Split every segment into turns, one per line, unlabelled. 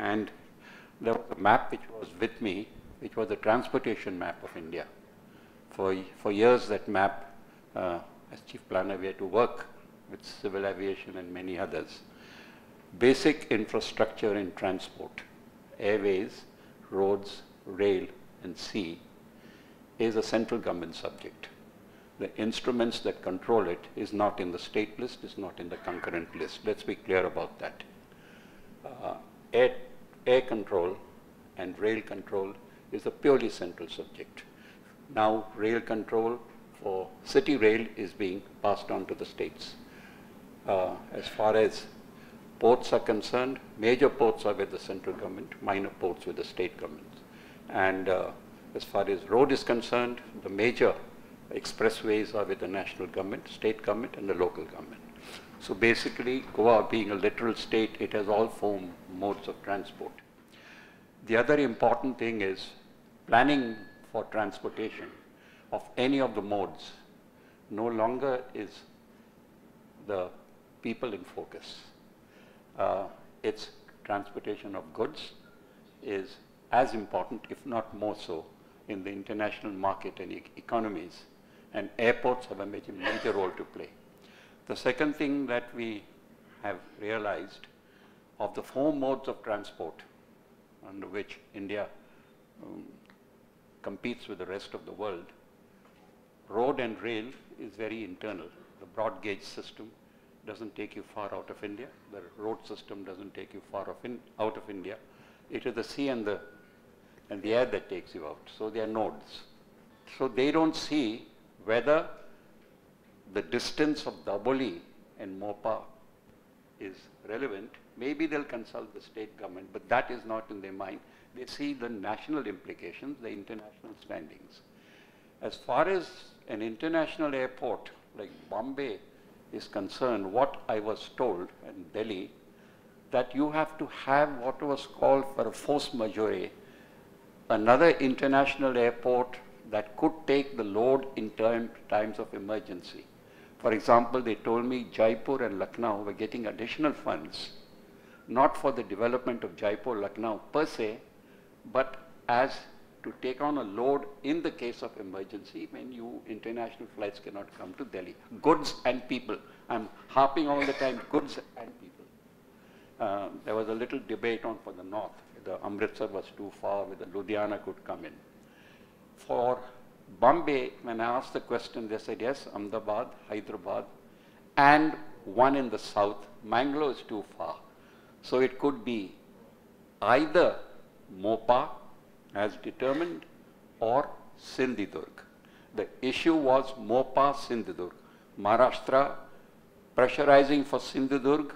and there was a map which was with me, which was the transportation map of India. For years, that map, as chief planner, we had to work with civil aviation and many others. Basic infrastructure in transport, airways, roads, rail, and sea, is a central government subject. The instruments that control it is not in the state list, is not in the concurrent list. Let's be clear about that. Air control and rail control is a purely central subject. Now, rail control for city rail is being passed on to the states. As far as ports are concerned, major ports are with the central government, minor ports with the state government. And as far as road is concerned, the major expressways are with the national government, state government, and the local government. So basically, Goa being a littoral state, it has all four modes of transport. The other important thing is planning for transportation of any of the modes no longer is the people in focus. Its transportation of goods is as important, if not more so, in the international market and economies, and airports have a major role to play. The second thing that we have realized, of the four modes of transport under which India competes with the rest of the world, road and rail is very internal. The broad gauge system doesn't take you far out of India. The road system doesn't take you far out of India. It is the sea and the air that takes you out. So they are nodes. So they don't see whether the distance of Dabolim and Mopa is relevant. Maybe they'll consult the state government, but that is not in their mind. They see the national implications, the international standings. As far as an international airport like Bombay is concerned, what I was told in Delhi, that you have to have what was called for a force majeure, another international airport that could take the load in times of emergency. For example, they told me Jaipur and Lucknow were getting additional funds, not for the development of Jaipur, Lucknow per se, but as to take on a load in the case of emergency when international flights cannot come to Delhi. Goods and people. I'm harping all the time, goods and people. There was a little debate on for the north, whether Amritsar was too far, whether Ludhiana could come in. For Bombay, when I asked the question, they said, yes, Ahmedabad, Hyderabad, and one in the south, Mangalore is too far. So it could be either Mopa, as determined, or Sindhudurg. The issue was Mopa, Sindhudurg. Maharashtra pressurizing for Sindhudurg,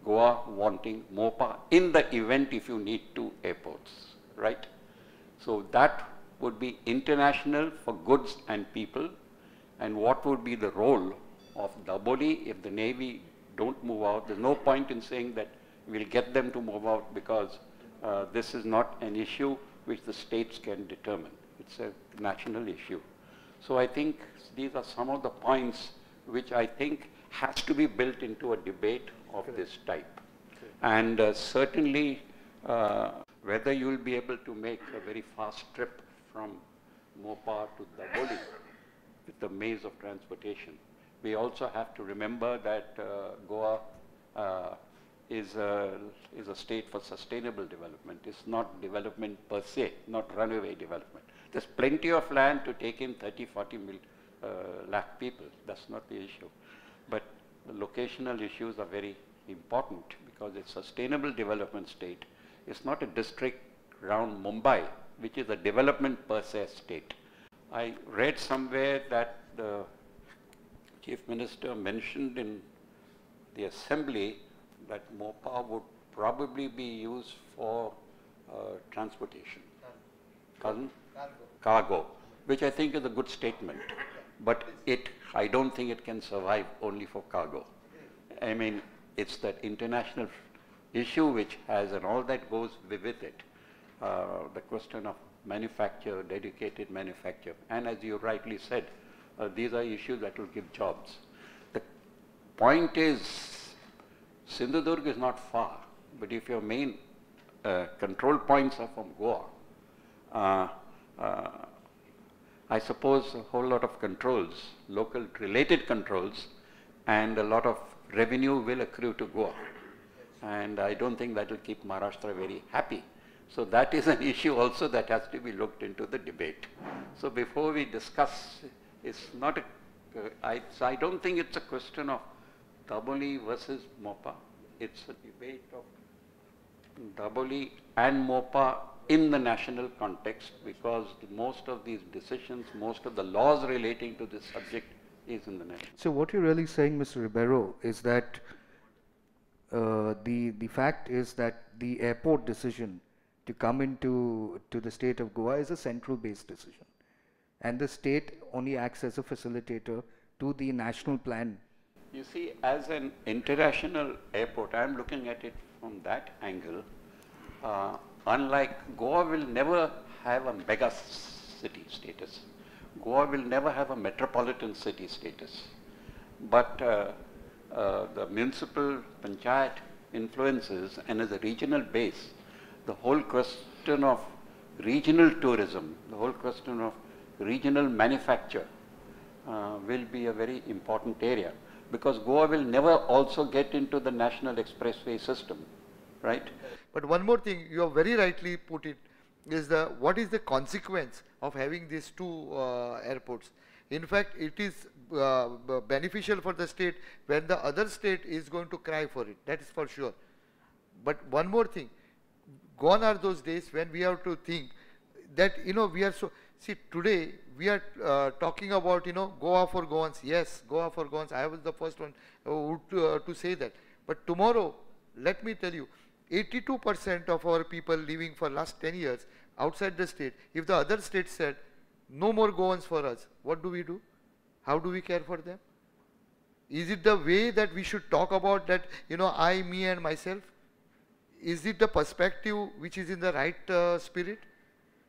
Goa wanting Mopa in the event if you need two airports, right? So that would be international for goods and people. And what would be the role of Dabolim if the Navy don't move out? There's no point in saying that we'll get them to move out because this is not an issue which the states can determine. It's a national issue. So I think these are some of the points which I think has to be built into a debate of this type. And certainly whether you will be able to make a very fast trip from Mopa to Dabolim with the maze of transportation. We also have to remember that Goa is a state for sustainable development. It's not development per se, not runaway development. There's plenty of land to take in 30, 40 lakh people. That's not the issue. But the locational issues are very important because it's a sustainable development state. It's not a district around Mumbai, which is a development per se state. I read somewhere that the Chief Minister mentioned in the Assembly that Mopa would probably be used for transportation. Cargo, which I think is a good statement. But I don't think it can survive only for cargo. I mean, it's that international issue which has, and all that goes with it. The question of manufacture, dedicated manufacture. And as you rightly said, these are issues that will give jobs. The point is, Sindhudurg is not far, but if your main control points are from Goa, I suppose a whole lot of controls, local related controls, and a lot of revenue will accrue to Goa. And I don't think that will keep Maharashtra very happy. So that is an issue also that has to be looked into the debate. So before we discuss, it's not a, I don't think it's a question of Dabolim versus Mopa. It's a debate of Dabolim and Mopa in the national context, because most of these decisions, most of the laws relating to this subject is in the national.
So what you're really saying, Mr. Ribeiro, is that the fact is that the airport decision to come into the state of Goa is a central-based decision, and the state only acts as a facilitator to the national plan.
You see, as an international airport, I'm looking at it from that angle. Unlike Goa will never have a mega city status. Goa will never have a metropolitan city status. But the municipal panchayat influences, and as a regional base, the whole question of regional tourism, the whole question of regional manufacture will be a very important area, because Goa will never also get into the national expressway system, right?
But one more thing, you have very rightly put it, is what is the consequence of having these two airports. In fact, it is beneficial for the state when the other state is going to cry for it, that is for sure. But one more thing, gone are those days when we have to think that, we are so, see, today we are talking about, Goa for Goans. Yes, Goa for Goans. I was the first one to say that. But tomorrow, let me tell you, 82% of our people living for last 10 years outside the state, if the other state said, no more Goans for us, what do we do? How do we care for them? Is it the way that we should talk about that, I, me and myself? Is it the perspective which is in the right spirit?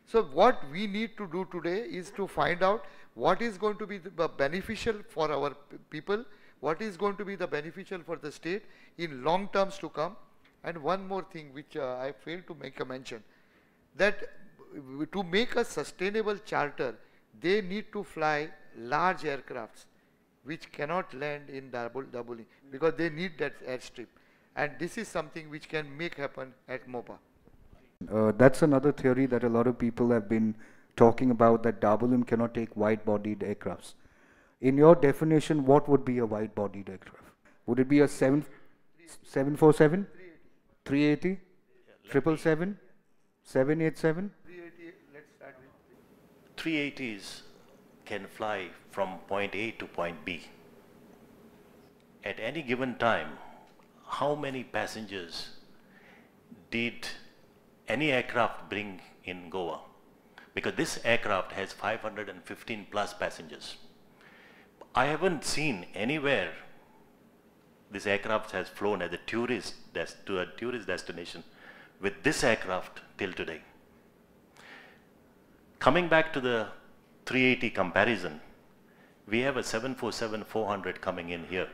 So what we need to do today is to find out what is going to be the beneficial for our people, what is going to be the beneficial for the state in long terms to come. And one more thing which I failed to make a mention, that to make a sustainable charter, they need to fly large aircrafts which cannot land in Dabolim, because they need that airstrip. And this is something which can make happen at Mopa.
That's another theory that a lot of people have been talking about, that Dabolim cannot take wide-bodied aircrafts. In your definition, what would be a wide-bodied aircraft? Would it be a 747? 380? 777? 787?
380, let's start with
380s can fly from point A to point B. At any given time, how many passengers did any aircraft bring in Goa? Because this aircraft has 515 plus passengers. I haven't seen anywhere this aircraft has flown as a tourist destination with this aircraft till today. Coming back to the 380 comparison, we have a 747-400 coming in here.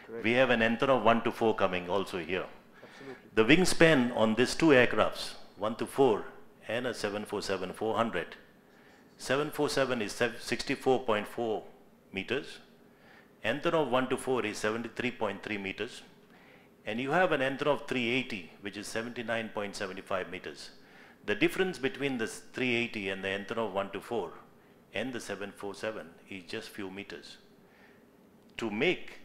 Correct. We have an Antonov 124 coming also here. Absolutely. The wingspan on these two aircrafts, 124 and a 747-400, 747 is 64.4 meters, Antonov 124 is 73.3 meters, and you have an Antonov 380 which is 79.75 meters. The difference between the 380 and the Antonov 124 and the 747 is just few meters. To make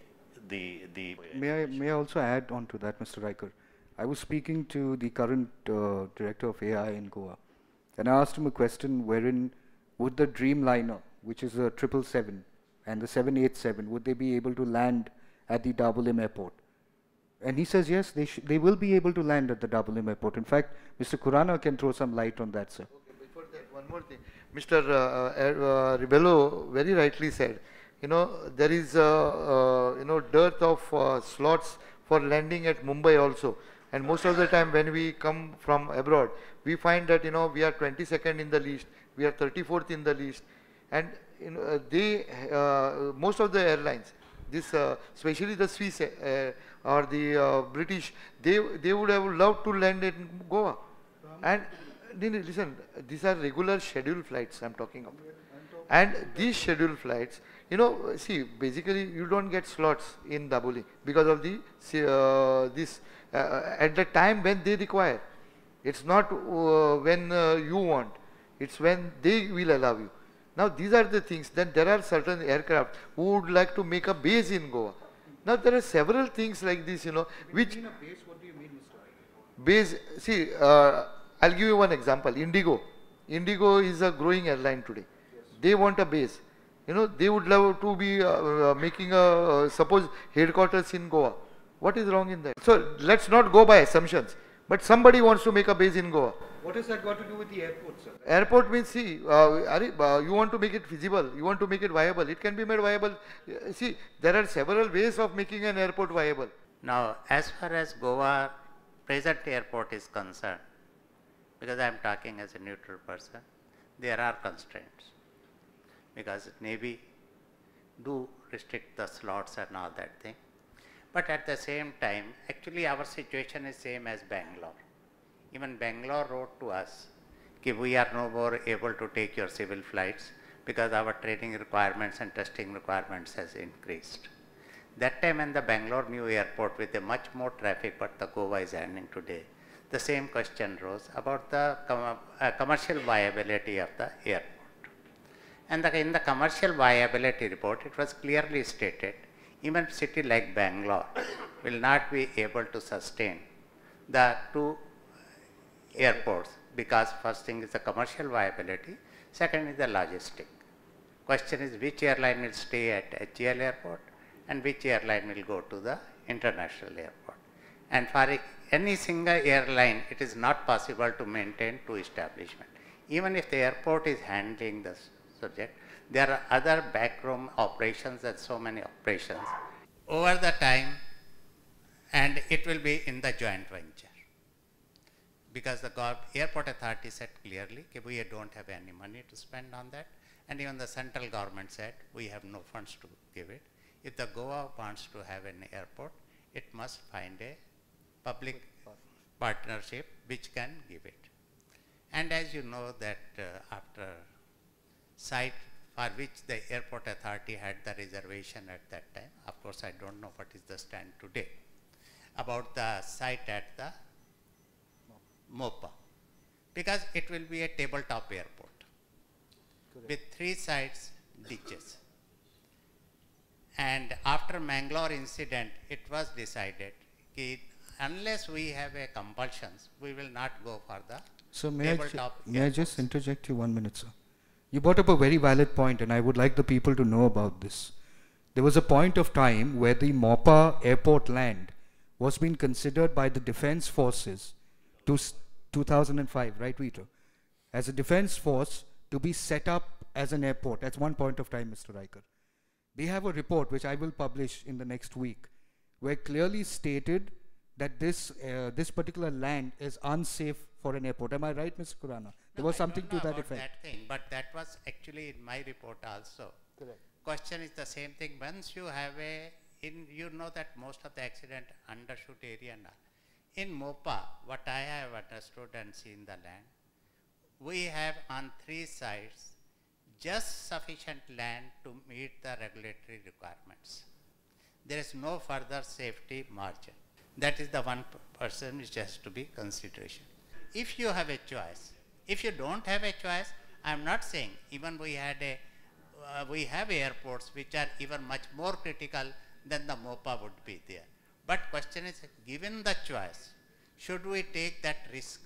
the
May I also add on to that, Mr. Riker? I was speaking to the current director of AI in Goa, and I asked him a question wherein would the Dreamliner, which is a 777, and the 787, would they be able to land at the Dabolim airport? And he says yes, they will be able to land at the Dabolim airport. In fact, Mr. Khurana can throw some light on that, sir.
Okay, before that, one more thing. Mr. Ribello very rightly said, there is dearth of slots for landing at Mumbai also. And most of the time when we come from abroad, we find that, we are 22nd in the list, we are 34th in the list. And most of the airlines, especially the Swiss or the British, they would have loved to land in Goa. And listen, these are regular scheduled flights I'm talking about. And these scheduled flights, you know, see, basically you don't get slots in Dabolim because of the at the time when they require. It's not when you want. It's when they will allow you. Now these are the things. Then there are certain aircraft who would like to make a base in Goa. Now there are several things like this, you know, which
a base, what do you mean, Mr.
base. See, I'll give you one example. Indigo. Indigo is a growing airline today. Yes. They want a base. You know, they would love to be making a suppose headquarters in Goa. What is wrong in that? So let's not go by assumptions. But somebody wants to make a base in Goa.
What has that got to do with the airport, sir?
Airport means, see, you want to make it feasible, you want to make it viable. It can be made viable. See, there are several ways of making an airport viable.
Now, as far as Goa present airport is concerned, because I am talking as a neutral person, there are constraints. Because Navy do restrict the slots and all that thing. But at the same time, actually our situation is same as Bangalore. Even Bangalore wrote to us, that we are no more able to take your civil flights because our training requirements and testing requirements has increased. That time when the Bangalore new airport with a much more traffic but the Goa is handling today, the same question rose about the commercial viability of the airport. And in the commercial viability report, it was clearly stated, even a city like Bangalore will not be able to sustain the two airports because first thing is the commercial viability, second is the logistic. Question is which airline will stay at HGL airport and which airline will go to the international airport. And for any single airline, it is not possible to maintain two establishments. Even if the airport is handling the subject, there are other backroom operations and so many operations over the time, and it will be in the joint venture. Because the airport authority said clearly that we don't have any money to spend on that, and even the central government said we have no funds to give it. If the Goa wants to have an airport, it must find a public partnership which can give it. And as you know that after site for which the airport authority had the reservation at that time, of course I don't know what is the stand today, about the site at the Mopa, because it will be a tabletop airport. Correct. With 3 sides ditches. And after Mangalore incident, it was decided that unless we have a compulsions, we will not go for the tabletop
may I just interject you 1 minute, sir? You brought up a very valid point, and I would like the people to know about this. There was a point of time where the Mopa airport land was being considered by the defense forces to 2005, right, Vito? As a defense force to be set up as an airport. That's one point of time, Mr. Riker. They have a report which I will publish in the next week, where clearly stated that this particular land is unsafe for an airport. Am I right, Mr. Khurana? There was something to that effect.
That thing, but that was actually in my report also.
Correct.
Question is the same thing. Once you have you know that most of the accident undershoot area and all. In Mopa, what I have understood and seen the land, we have on 3 sides just sufficient land to meet the regulatory requirements. There is no further safety margin. That is the one person which has to be consideration. If you have a choice, if you don't have a choice, I am not saying, even we have airports which are even much more critical than the Mopa would be there. But question is, given the choice, should we take that risk,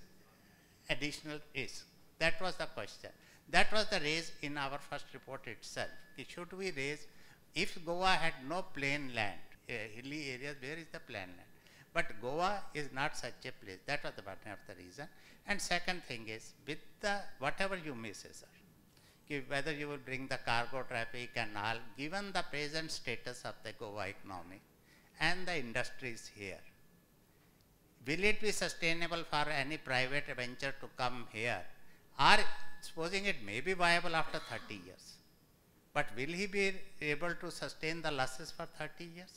additional risk? That was the question. That was the raise in our first report itself. Should we raise, if Goa had no plain land, hilly areas, where is the plain land? But Goa is not such a place. That was one of the reason. And second thing is, with the, whatever you may say, sir, whether you will bring the cargo traffic and all, given the present status of the Goa economy and the industries here, will it be sustainable for any private venture to come here? Or supposing it may be viable after 30 years, but will he be able to sustain the losses for 30 years?